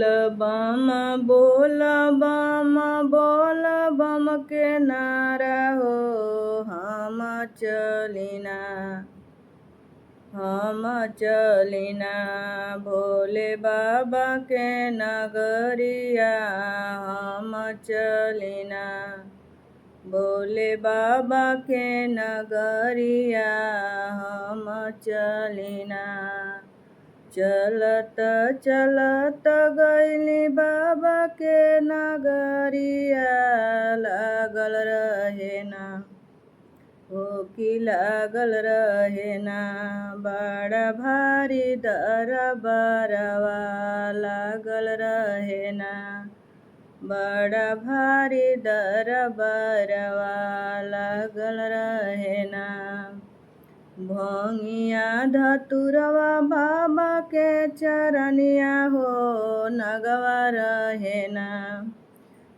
बम बोल बम बोल बम के नारा हो हम चलिना भोले बाबा के नगरिया हम चलिना भोले बाबा के नगरिया हम चलिना चलत चलत गइली बाबा के नगरिया लागल रहे ना हो कि लागल रहे ना बड़ा भारी दरबारवा लागल रहे ना बड़ा भारी दरबारवा लागल रहे ना भंगिया धतुरवा बाबा के चरनिया हो नगवा रहे ना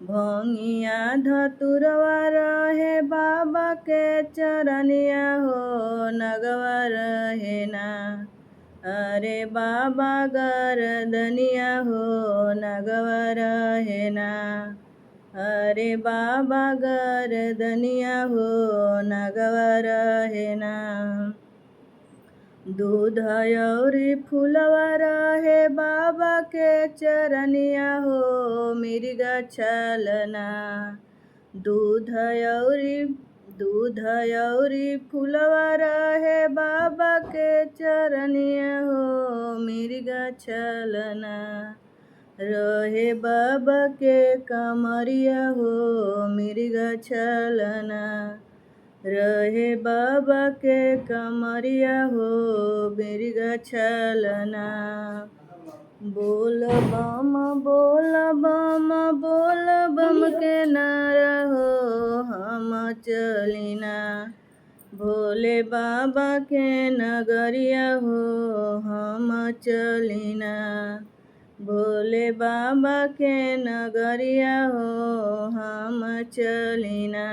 भंगिया धतुरवा रहे बाबा के चरनिया हो नगवा रहे ना अरे बाबा गरदनिया हो नगवा रहे ना अरे बाबा गरदनिया हो नगवा रहे ना दूध औरी फूलवा रहे बाबा के चरनिया हो मिर्गा छलना दूध औरी फूलवा रहे बाबा के चरनिया हो मिर्गा छलना रहे बाबा के कमरिया हो मिर्गा छलना रहे बाबा के कमरिया हो मिर्गा छलना बोल बम के नारा हो हम चलिना भोले बाबा के नगरिया हो हम चलिना भोले बाबा के नगरिया हो हम चलिना।